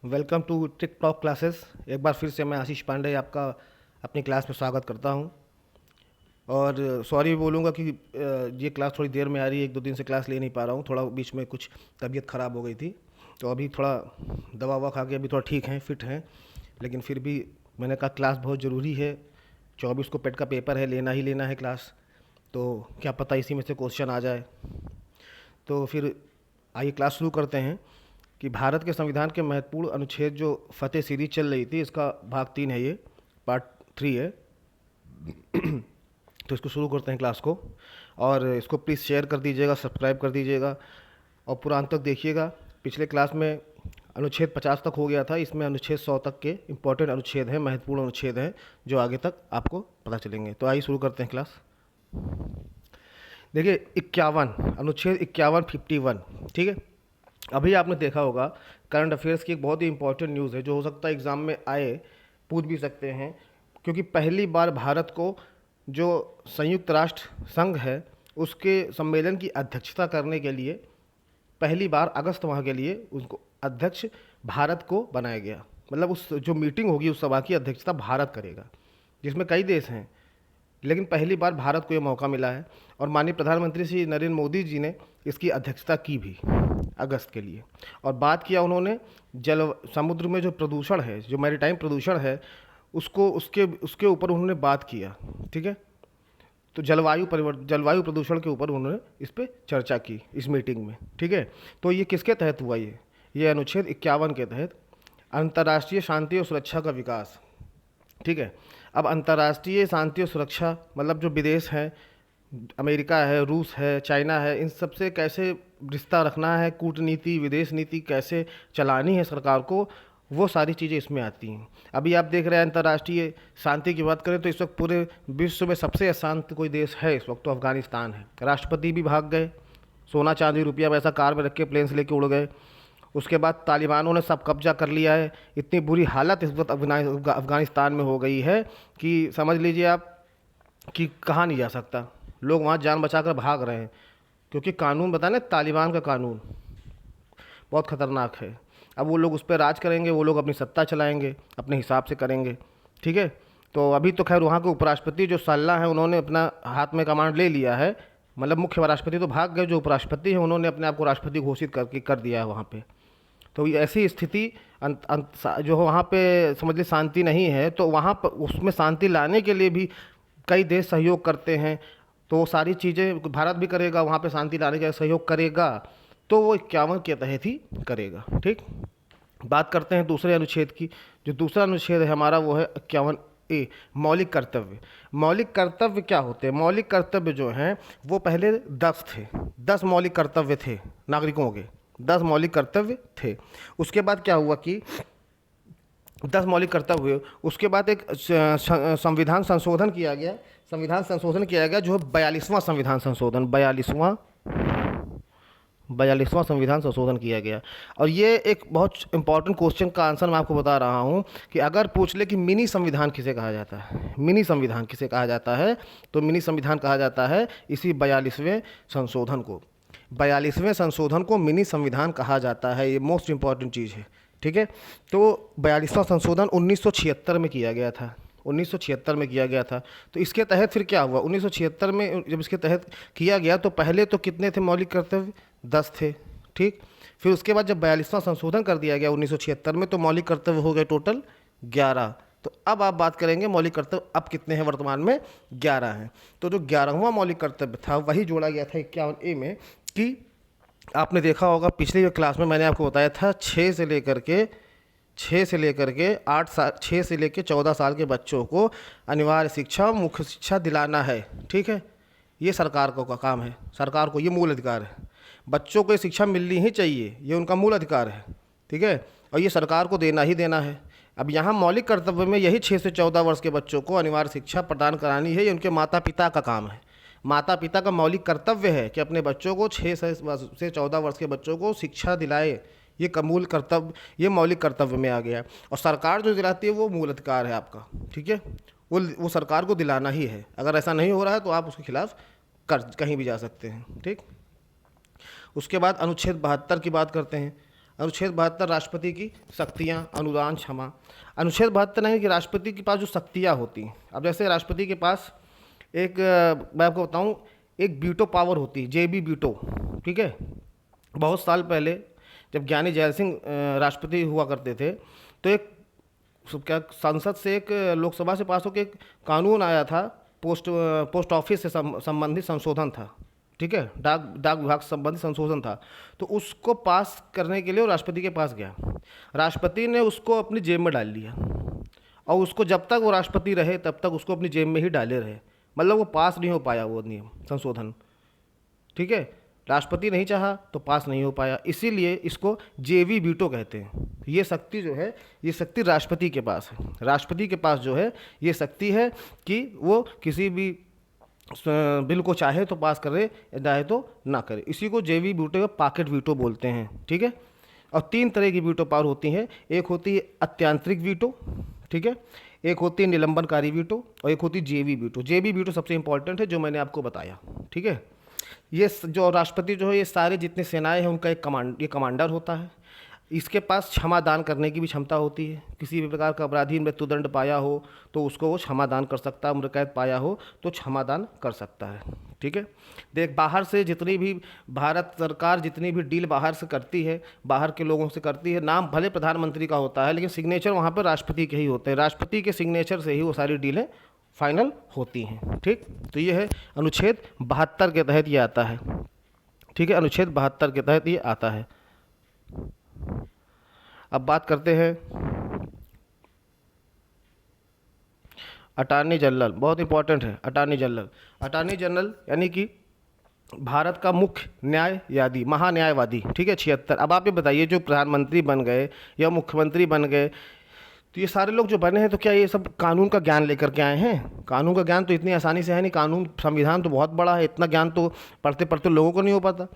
Welcome to TikTok classes. एक बार फिर से मैं आशीष पांडे आपका अपनी क्लास में स्वागत करता हूं। और सॉरी बोलूँगा कि ये क्लास थोड़ी देर में आ रही है। 1-2 दिन से क्लास ले नहीं पा रहा हूं, थोड़ा बीच में कुछ तबीयत ख़राब हो गई थी, तो अभी थोड़ा दवा ववा खा के अभी थोड़ा ठीक हैं, फिट हैं। लेकिन फिर भी मैंने कहा क्लास बहुत ज़रूरी है। 24 को पेट का पेपर है, लेना ही लेना है क्लास, तो क्या पता इसी में से क्वेश्चन आ जाए। तो फिर आइए क्लास शुरू करते हैं। कि भारत के संविधान के महत्वपूर्ण अनुच्छेद जो फतेह सीरीज चल रही थी, इसका भाग 3 है, ये पार्ट 3 है। तो इसको शुरू करते हैं क्लास को। और इसको प्लीज़ शेयर कर दीजिएगा, सब्सक्राइब कर दीजिएगा और पूरा अंत तक देखिएगा। पिछले क्लास में अनुच्छेद 50 तक हो गया था, इसमें अनुच्छेद 100 तक के इम्पोर्टेंट अनुच्छेद हैं, महत्वपूर्ण अनुच्छेद हैं, जो आगे तक आपको पता चलेंगे। तो आइए शुरू करते हैं क्लास। देखिए 51 अनुच्छेद 51 51, ठीक है। अभी आपने देखा होगा करंट अफेयर्स की एक बहुत ही इंपॉर्टेंट न्यूज़ है, जो हो सकता है एग्ज़ाम में आए, पूछ भी सकते हैं। क्योंकि पहली बार भारत को जो संयुक्त राष्ट्र संघ है उसके सम्मेलन की अध्यक्षता करने के लिए पहली बार अगस्त माह के लिए उसको अध्यक्ष भारत को बनाया गया। मतलब उस जो मीटिंग होगी उस सभा की अध्यक्षता भारत करेगा, जिसमें कई देश हैं, लेकिन पहली बार भारत को ये मौका मिला है। और माननीय प्रधानमंत्री श्री नरेंद्र मोदी जी ने इसकी अध्यक्षता की भी अगस्त के लिए। और बात किया उन्होंने जल समुद्र में जो प्रदूषण है, जो मैरीटाइम प्रदूषण है, उसको उसके उसके ऊपर उन्होंने बात किया, ठीक है। तो जलवायु प्रदूषण के ऊपर उन्होंने इस पर चर्चा की इस मीटिंग में, ठीक है। तो ये किसके तहत हुआ? ये अनुच्छेद 51 के तहत अंतर्राष्ट्रीय शांति और सुरक्षा का विकास, ठीक है। अब अंतर्राष्ट्रीय शांति और सुरक्षा मतलब जो विदेश हैं, अमेरिका है, रूस है, चाइना है, इन सब से कैसे रिश्ता रखना है, कूटनीति, विदेश नीति कैसे चलानी है सरकार को, वो सारी चीज़ें इसमें आती हैं। अभी आप देख रहे हैं अंतर्राष्ट्रीय शांति की बात करें तो इस वक्त पूरे विश्व में सबसे अशांत कोई देश है इस वक्त तो अफ़गानिस्तान है। राष्ट्रपति भी भाग गए, सोना चांदी रुपया पैसा कार में रख के प्लेन से लेके उड़ गए। उसके बाद तालिबानों ने सब कब्जा कर लिया है। इतनी बुरी हालत इस वक्त अफ़गानिस्तान में हो गई है कि समझ लीजिए आप कि कहाँ नहीं जा सकता। लोग वहाँ जान बचाकर भाग रहे हैं, क्योंकि कानून बताए ना, तालिबान का कानून बहुत ख़तरनाक है। अब वो लोग उस पर राज करेंगे, वो लोग अपनी सत्ता चलाएंगे, अपने हिसाब से करेंगे, ठीक है। तो अभी तो खैर वहाँ के उपराष्ट्रपति जो साल्ला हैं, उन्होंने अपना हाथ में कमांड ले लिया है। मतलब मुख्य राष्ट्रपति तो भाग गए, जो उपराष्ट्रपति हैं उन्होंने अपने आप को राष्ट्रपति घोषित करके कर दिया है वहाँ पे। तो ऐसी स्थिति जो वहाँ पे समझ लीजिए शांति नहीं है, तो वहाँ पर उसमें शांति लाने के लिए भी कई देश सहयोग करते हैं। तो वो सारी चीज़ें भारत भी करेगा, वहाँ पे शांति लाने का सहयोग करेगा, तो वो 51 के तहत ही करेगा, ठीक। बात करते हैं दूसरे अनुच्छेद की। जो दूसरा अनुच्छेद है हमारा वो है 51A, मौलिक कर्तव्य। मौलिक कर्तव्य क्या होते हैं? मौलिक कर्तव्य जो हैं वो पहले 10 थे, 10 मौलिक कर्तव्य थे नागरिकों के, 10 मौलिक कर्तव्य थे। उसके बाद क्या हुआ कि 10 मौलिक कर्तव्य हुए, उसके बाद एक संविधान संशोधन किया गया। संविधान संशोधन किया गया जो है 42वां संविधान संशोधन, 42वां संविधान संशोधन किया गया। और ये एक बहुत इंपॉर्टेंट क्वेश्चन का आंसर मैं आपको बता रहा हूँ कि अगर पूछ ले कि मिनी संविधान किसे कहा जाता है, मिनी संविधान किसे कहा जाता है, तो मिनी संविधान कहा जाता है इसी 42वें संशोधन को। 42वें संशोधन को मिनी संविधान कहा जाता है, ये मोस्ट इंपॉर्टेंट चीज़ है, ठीक है। तो 42वां संशोधन 1976 में किया गया था, 1976 में किया गया था। तो इसके तहत फिर क्या हुआ? 1976 में जब इसके तहत किया गया तो पहले तो कितने थे मौलिक कर्तव्य? 10 थे, ठीक। फिर उसके बाद जब 42वां संशोधन कर दिया गया 1976 में, तो मौलिक कर्तव्य हो गए टोटल 11। तो अब आप बात करेंगे मौलिक कर्तव्य अब कितने हैं? वर्तमान में 11 हैं। तो जो 11वां मौलिक कर्तव्य था वही जोड़ा गया था 51A में। कि आपने देखा होगा पिछली क्लास में मैंने आपको बताया था 6 से लेकर के 8 साल, 6 से लेकर 14 साल के बच्चों को अनिवार्य शिक्षा, मुख्य शिक्षा दिलाना है, ठीक है। ये सरकार को का काम है, सरकार को ये मूल अधिकार है। बच्चों को ये शिक्षा मिलनी ही चाहिए, ये उनका मूल अधिकार है, ठीक है। और ये सरकार को देना ही देना है। अब यहाँ मौलिक कर्तव्य में यही 6 से 14 वर्ष के बच्चों को अनिवार्य शिक्षा प्रदान करानी है, ये उनके माता पिता का काम है। माता पिता का मौलिक कर्तव्य है कि अपने बच्चों को 6 से 14 वर्ष के बच्चों को शिक्षा दिलाए। ये मूल कर्तव्य, ये मौलिक कर्तव्य में आ गया। और सरकार जो दिलाती है वो मूल अधिकार है आपका, ठीक है। वो सरकार को दिलाना ही है। अगर ऐसा नहीं हो रहा है तो आप उसके खिलाफ कहीं भी जा सकते हैं, ठीक। उसके बाद अनुच्छेद 72 की बात करते हैं। अनुच्छेद 72 राष्ट्रपति की शक्तियाँ, अनुदान, क्षमा। अनुच्छेद 72 है कि राष्ट्रपति के पास जो शक्तियाँ होती हैं, अब जैसे राष्ट्रपति के पास एक मैं आपको बताऊँ, एक वीटो पावर होती है, जेबी वीटो, ठीक है। बहुत साल पहले जब ज्ञानी जैल सिंह राष्ट्रपति हुआ करते थे, तो एक क्या संसद से एक लोकसभा से पास होकर एक कानून आया था, पोस्ट ऑफिस से संबंधित संशोधन था, ठीक है, डाक विभाग से संबंधित संशोधन था। तो उसको पास करने के लिए वो राष्ट्रपति के पास गया, राष्ट्रपति ने उसको अपनी जेब में डाल लिया, और उसको जब तक वो राष्ट्रपति रहे तब तक उसको अपनी जेब में ही डाले रहे, मतलब वो पास नहीं हो पाया वो नियम संशोधन, ठीक है। राष्ट्रपति नहीं चाहा तो पास नहीं हो पाया, इसीलिए इसको जेवी वीटो कहते हैं। ये शक्ति जो है, ये शक्ति राष्ट्रपति के पास है। राष्ट्रपति के पास जो है ये शक्ति है कि वो किसी भी बिल को चाहे तो पास करे, चाहे तो ना करे। इसी को जेवी वीटो या पॉकेट वीटो बोलते हैं, ठीक है। और 3 तरह की वीटो पावर होती हैं, एक होती है अत्यांतरिक वीटो, ठीक है, एक होती है निलंबनकारी वीटो, और एक होती है जेवी वीटो। जेवी वीटो सबसे इंपॉर्टेंट है, जो मैंने आपको बताया, ठीक है। ये जो राष्ट्रपति जो है, ये सारे जितने सेनाएं हैं उनका ये कमांडर होता है। इसके पास क्षमा दान करने की भी क्षमता होती है। किसी भी प्रकार का अपराधी मृत्युदंड पाया हो तो उसको वो क्षमा दान कर सकता है, उम्र कैद पाया हो तो क्षमा दान कर सकता है, ठीक है। देख, बाहर से जितनी भी भारत सरकार जितनी भी डील बाहर से करती है, बाहर के लोगों से करती है, नाम भले प्रधानमंत्री का होता है लेकिन सिग्नेचर वहाँ पर राष्ट्रपति के ही होते हैं। राष्ट्रपति के सिग्नेचर से ही वो सारी डीलें फाइनल होती हैं, ठीक। तो ये है अनुच्छेद 72 के तहत ये आता है, ठीक है, अनुच्छेद 72 के तहत ये आता है। अब बात करते हैं अटॉर्नी जनरल, बहुत इंपॉर्टेंट है अटॉर्नी जनरल। अटॉर्नी जनरल यानी कि भारत का मुख्य न्यायवादी, महान्यायवादी, ठीक है, 76। अब आप ये बताइए, जो प्रधानमंत्री बन गए या मुख्यमंत्री बन गए, तो ये सारे लोग जो बने हैं तो क्या ये सब कानून का ज्ञान लेकर के आए हैं? कानून का ज्ञान तो इतनी आसानी से है नहीं, कानून संविधान तो बहुत बड़ा है, इतना ज्ञान तो पढ़ते पढ़ते लोगों को नहीं हो पाता।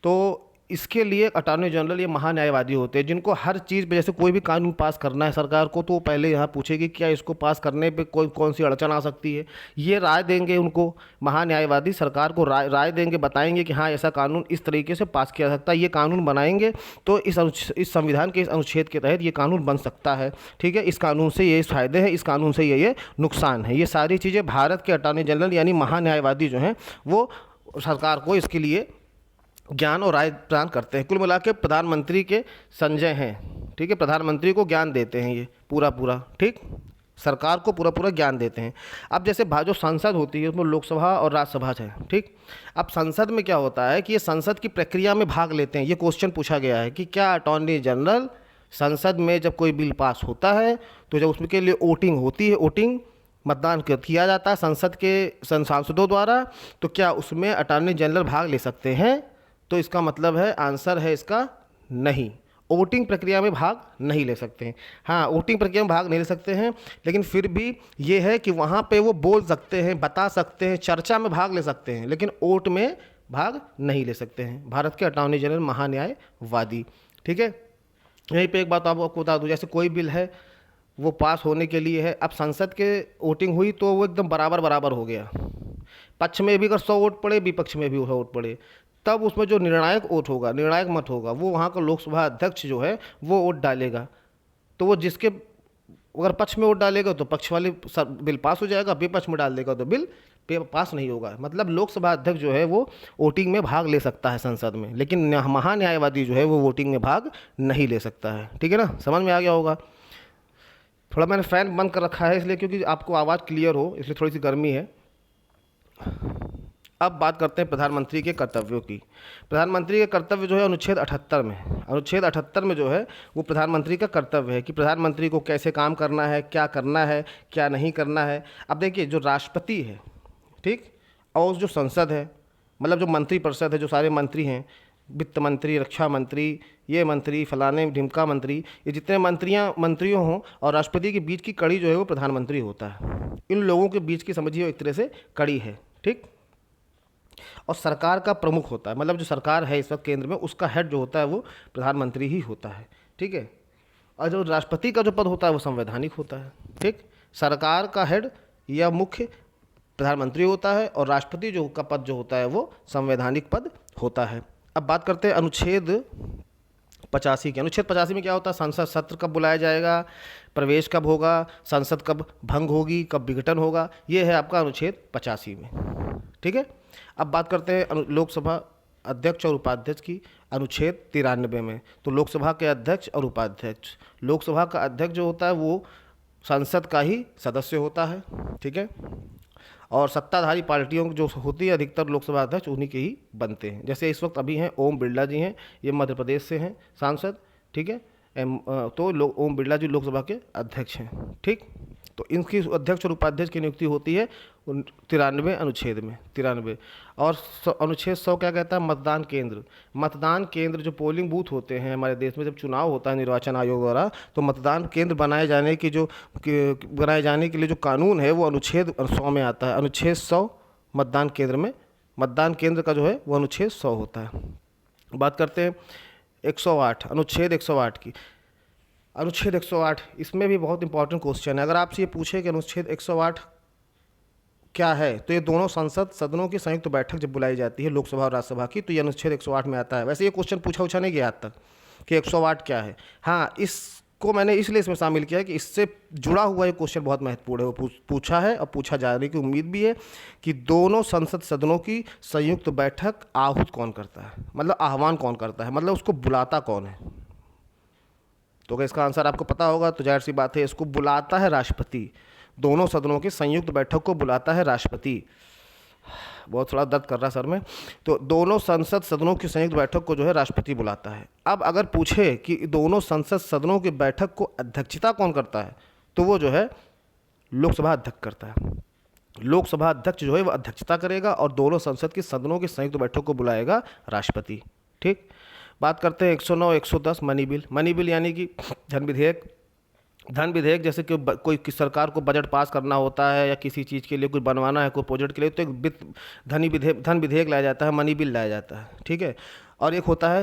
तो इसके लिए अटॉर्नी जनरल ये महान्यायवादी होते हैं, जिनको हर चीज़ पे, जैसे कोई भी कानून पास करना है सरकार को, तो वो पहले यहाँ पूछेगी क्या इसको पास करने पे कौन सी अड़चन आ सकती है। ये राय देंगे, उनको महान्यायवादी सरकार को राय देंगे, बताएंगे कि हाँ ऐसा कानून इस तरीके से पास किया जा सकता है, ये कानून बनाएंगे तो इस संविधान के इस अनुच्छेद के तहत ये कानून बन सकता है, ठीक है, इस कानून से ये फ़ायदे हैं, इस कानून से ये नुकसान है। ये सारी चीज़ें भारत के अटॉर्नी जनरल यानी महान्यायवादी जो हैं वो सरकार को इसके लिए ज्ञान और राय प्रदान करते हैं। कुल मिला के प्रधानमंत्री के संजय हैं, ठीक है, प्रधानमंत्री को ज्ञान देते हैं ये पूरा, ठीक, सरकार को पूरा ज्ञान देते हैं। अब जैसे जो संसद होती है उसमें लोकसभा और राज्यसभा है, ठीक। अब संसद में क्या होता है कि ये संसद की प्रक्रिया में भाग लेते हैं। ये क्वेश्चन पूछा गया है कि क्या अटॉर्नी जनरल संसद में जब कोई बिल पास होता है तो जब उसके लिए वोटिंग होती है, वोटिंग मतदान किया जाता है संसद के सांसदों द्वारा, तो क्या उसमें अटॉर्नी जनरल भाग ले सकते हैं? तो इसका मतलब है, आंसर है इसका नहीं, वोटिंग प्रक्रिया में भाग नहीं ले सकते हैं। हाँ, वोटिंग प्रक्रिया में भाग नहीं ले सकते हैं, लेकिन फिर भी ये है कि वहाँ पे वो बोल सकते हैं, बता सकते हैं, चर्चा में भाग ले सकते हैं, लेकिन वोट में भाग नहीं ले सकते हैं। भारत के अटॉर्नी जनरल महान्यायवादी, ठीक है। यहीं पे एक बात आपको बता दूँ, जैसे कोई बिल है वो पास होने के लिए है, अब संसद के वोटिंग हुई तो वो एकदम बराबर हो गया, पक्ष में भी अगर 100 वोट पड़े, विपक्ष में भी 100 वोट पड़े, तब उसमें जो निर्णायक वोट होगा, निर्णायक मत होगा, वो वहाँ का लोकसभा अध्यक्ष जो है वो वोट डालेगा। तो वो जिसके अगर पक्ष में वोट डालेगा तो पक्ष वाले बिल पास हो जाएगा, विपक्ष में डाल देगा तो बिल पास नहीं होगा। मतलब लोकसभा अध्यक्ष जो है वो वोटिंग में भाग ले सकता है संसद में, लेकिन महान्यायवादी जो है वो वोटिंग में भाग नहीं ले सकता है, ठीक है ना, समझ में आ गया होगा। थोड़ा मैंने फ़ैन बंद कर रखा है इसलिए, क्योंकि आपको आवाज़ क्लियर हो, इसलिए थोड़ी सी गर्मी है। अब बात करते हैं प्रधानमंत्री के कर्तव्यों की। प्रधानमंत्री के कर्तव्य जो है अनुच्छेद 78 में, अनुच्छेद 78 में जो है वो प्रधानमंत्री का कर्तव्य है कि प्रधानमंत्री को कैसे काम करना है, क्या नहीं करना है। अब देखिए, जो राष्ट्रपति है, ठीक, और जो संसद है, मतलब जो मंत्री परिषद है, जो सारे मंत्री हैं, वित्त मंत्री, रक्षा मंत्री, ये मंत्री, फलाने ढिमका मंत्री, ये जितने मंत्रियों हों, और राष्ट्रपति के बीच की कड़ी जो है वो प्रधानमंत्री होता है। इन लोगों के बीच की समझिए एक तरह से कड़ी है, ठीक। और सरकार का प्रमुख होता है, मतलब जो सरकार है इस वक्त केंद्र में, उसका हेड जो होता है वो प्रधानमंत्री ही होता है, ठीक है। और जो राष्ट्रपति का जो पद होता है वो संवैधानिक होता है, ठीक। सरकार का हेड या मुख्य प्रधानमंत्री होता है, और राष्ट्रपति जो का पद जो होता है वो संवैधानिक पद होता है। अब बात करते हैं अनुच्छेद 85 की। अनुच्छेद 85 में क्या होता है? संसद सत्र कब बुलाया जाएगा, प्रवेश कब होगा, संसद कब भंग होगी, कब विघटन होगा, ये है आपका अनुच्छेद 85 में। ठीक है, अब बात करते हैं लोकसभा अध्यक्ष और उपाध्यक्ष की, अनुच्छेद 93 में। तो लोकसभा के अध्यक्ष और उपाध्यक्ष, लोकसभा का अध्यक्ष जो होता है वो संसद का ही सदस्य होता है। ठीक है, और सत्ताधारी पार्टियों जो होती है अधिकतर लोकसभा अध्यक्ष उन्हीं के ही बनते हैं। जैसे इस वक्त अभी हैं ओम बिरला जी हैं, ये मध्य प्रदेश से हैं सांसद। ठीक है, तो ओम बिरला जी लोकसभा के अध्यक्ष हैं। ठीक, तो इनकी अध्यक्ष और उपाध्यक्ष की नियुक्ति होती है 93 अनुच्छेद में, 93। और अनुच्छेद 100 क्या कहता है? मतदान केंद्र। मतदान केंद्र जो पोलिंग बूथ होते हैं हमारे देश में, जब चुनाव होता है निर्वाचन आयोग द्वारा, तो मतदान केंद्र बनाए जाने के लिए जो कानून है वो अनुच्छेद 100 में आता है। अनुच्छेद 100 मतदान केंद्र में, मतदान केंद्र का जो है वो अनुच्छेद 100 होता है। बात करते हैं 108, अनुच्छेद 108 की। अनुच्छेद 108, इसमें भी बहुत इंपॉर्टेंट क्वेश्चन है। अगर आपसे ये पूछे कि अनुच्छेद 108 क्या है, तो ये दोनों संसद सदनों की संयुक्त बैठक जब बुलाई जाती है लोकसभा और राज्यसभा की, तो ये अनुच्छेद 108 में आता है। वैसे ये क्वेश्चन पूछा नहीं गया आज तक कि 108 क्या है। हाँ, इसको मैंने इसलिए इसमें शामिल किया है कि इससे जुड़ा हुआ ये क्वेश्चन बहुत महत्वपूर्ण है। वो पूछा है और पूछा जाने की उम्मीद भी है कि दोनों संसद सदनों की संयुक्त बैठक आहूत कौन करता है, मतलब आह्वान कौन करता है, मतलब उसको बुलाता कौन है। तो अगर इसका आंसर आपको पता होगा तो जाहिर सी बात है इसको बुलाता है राष्ट्रपति। दोनों सदनों की संयुक्त बैठक को बुलाता है राष्ट्रपति। बहुत थोड़ा दर्द कर रहा सर में। तो दोनों संसद सदनों की संयुक्त बैठक को जो है राष्ट्रपति बुलाता है। अब अगर पूछे कि दोनों संसद सदनों की बैठक को अध्यक्षता कौन करता है, तो वो जो है लोकसभा अध्यक्ष करता है। लोकसभा अध्यक्ष जो है वो अध्यक्षता करेगा और दोनों संसद की सदनों की संयुक्त बैठक को बुलाएगा राष्ट्रपति। ठीक, बात करते हैं 109, 110 मनी बिल। मनी बिल यानी कि धन विधेयक। धन विधेयक जैसे कि कोई सरकार को बजट पास करना होता है या किसी चीज़ के लिए कुछ बनवाना है कोई प्रोजेक्ट के लिए, तो एक धन विधेयक लाया जाता है, मनी बिल लाया जाता है। ठीक है, और एक होता है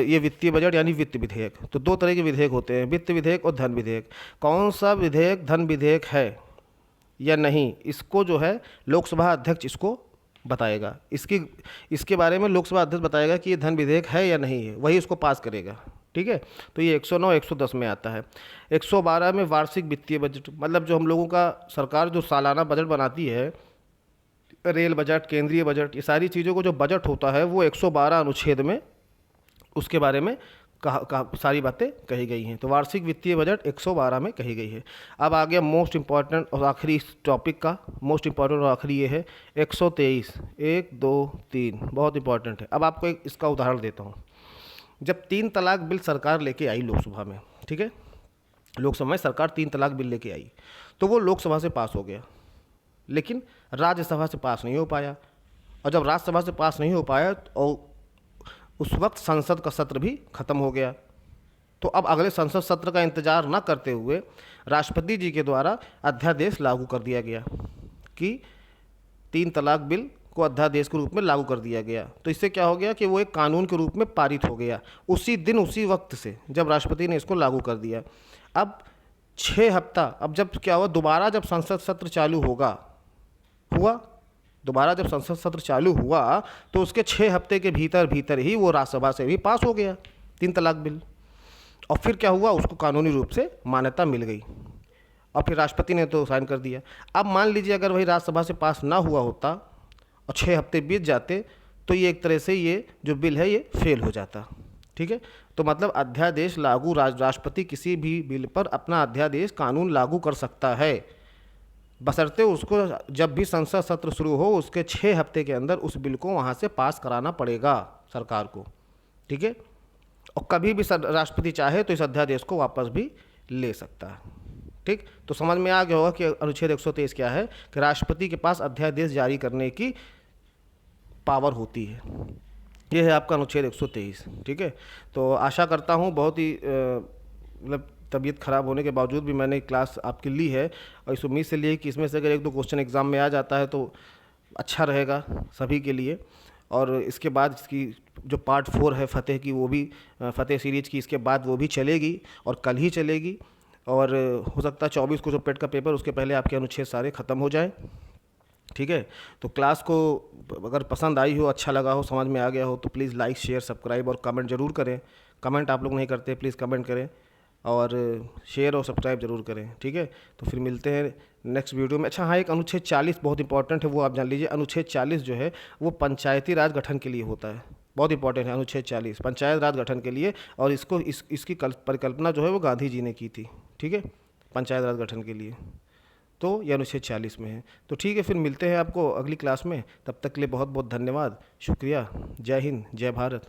ये वित्तीय बजट यानी वित्त विधेयक। तो दो तरह के विधेयक होते हैं, वित्त विधेयक और धन विधेयक। कौन सा विधेयक धन विधेयक है या नहीं, इसको जो है लोकसभा अध्यक्ष इसको बताएगा। इसके बारे में लोकसभा अध्यक्ष बताएगा कि ये धन विधेयक है या नहीं है, वही उसको पास करेगा। ठीक है, तो ये 109, 110 में आता है। 112 में वार्षिक वित्तीय बजट, मतलब जो हम लोगों का सरकार जो सालाना बजट बनाती है, रेल बजट, केंद्रीय बजट, ये सारी चीज़ों को जो बजट होता है वो 112 अनुच्छेद में उसके बारे में सारी बातें कही गई हैं। तो वार्षिक वित्तीय बजट 112 में कही गई है। अब आ गया मोस्ट इम्पॉर्टेंट और आखिरी इस टॉपिक का, मोस्ट इम्पॉर्टेंट और आखिरी ये है 123, 1, 2, 3, बहुत इंपॉर्टेंट है। अब आपको एक इसका उदाहरण देता हूँ। जब 3 तलाक बिल सरकार लेके आई लोकसभा में, ठीक है, लोकसभा में सरकार 3 तलाक बिल लेके आई, तो वो लोकसभा से पास हो गया, लेकिन राज्यसभा से पास नहीं हो पाया। और जब राज्यसभा से पास नहीं हो पाया और उस वक्त संसद का सत्र भी खत्म हो गया, तो अब अगले संसद सत्र का इंतजार न करते हुए राष्ट्रपति जी के द्वारा अध्यादेश लागू कर दिया गया कि 3 तलाक बिल को अध्यादेश के रूप में लागू कर दिया गया। तो इससे क्या हो गया कि वो एक कानून के रूप में पारित हो गया उसी दिन, उसी वक्त से जब राष्ट्रपति ने इसको लागू कर दिया। अब 6 हफ्ता, अब जब क्या हुआ, दोबारा जब संसद सत्र चालू दोबारा जब संसद सत्र चालू हुआ तो उसके 6 हफ्ते के भीतर ही वो राज्यसभा से भी पास हो गया 3 तलाक बिल। और फिर क्या हुआ, उसको कानूनी रूप से मान्यता मिल गई और फिर राष्ट्रपति ने तो साइन कर दिया। अब मान लीजिए अगर वही राज्यसभा से पास ना हुआ होता और 6 हफ्ते बीत जाते, तो ये एक तरह से ये जो बिल है ये फेल हो जाता। ठीक है, तो मतलब अध्यादेश लागू, राष्ट्रपति किसी भी बिल पर अपना अध्यादेश कानून लागू कर सकता है, बशर्ते उसको जब भी संसद सत्र शुरू हो उसके 6 हफ्ते के अंदर उस बिल को वहाँ से पास कराना पड़ेगा सरकार को। ठीक है, और कभी भी राष्ट्रपति चाहे तो इस अध्यादेश को वापस भी ले सकता है। ठीक, तो समझ में आ गया होगा कि अनुच्छेद 123 क्या है, कि राष्ट्रपति के पास अध्यादेश जारी करने की पावर होती है। ये है आपका अनुच्छेद 123। ठीक है, तो आशा करता हूँ बहुत ही मतलब तबीयत ख़राब होने के बावजूद भी मैंने क्लास आपकी ली है और इस उम्मीद से ली कि इसमें से अगर 1-2 क्वेश्चन एग्ज़ाम में आ जाता है तो अच्छा रहेगा सभी के लिए। और इसके बाद इसकी जो पार्ट 4 है फतेह की, वो भी फतेह सीरीज़ की इसके बाद वो भी चलेगी और कल ही चलेगी। और हो सकता है 24 को जो पेट का पेपर उसके पहले आपके अनुच्छेद सारे ख़त्म हो जाए। ठीक है, तो क्लास को अगर पसंद आई हो, अच्छा लगा हो, समझ में आ गया हो, तो प्लीज़ लाइक, शेयर, सब्सक्राइब और कमेंट ज़रूर करें। कमेंट आप लोग नहीं करते, प्लीज़ कमेंट करें और शेयर और सब्सक्राइब जरूर करें, ठीक है। तो फिर मिलते हैं नेक्स्ट वीडियो में। अच्छा हाँ, एक अनुच्छेद 40 बहुत इंपॉर्टेंट है, वो आप जान लीजिए। अनुच्छेद 40 जो है वो पंचायती राज गठन के लिए होता है, बहुत इंपॉर्टेंट है। अनुच्छेद 40 पंचायत राज गठन के लिए, और इसकी परिकल्पना जो है वो गांधी जी ने की थी, ठीक है, पंचायत राज गठन के लिए। तो ये अनुच्छेद 40 में है। तो ठीक है, फिर मिलते हैं आपको अगली क्लास में। तब तक के लिए बहुत बहुत धन्यवाद, शुक्रिया। जय हिंद, जय भारत।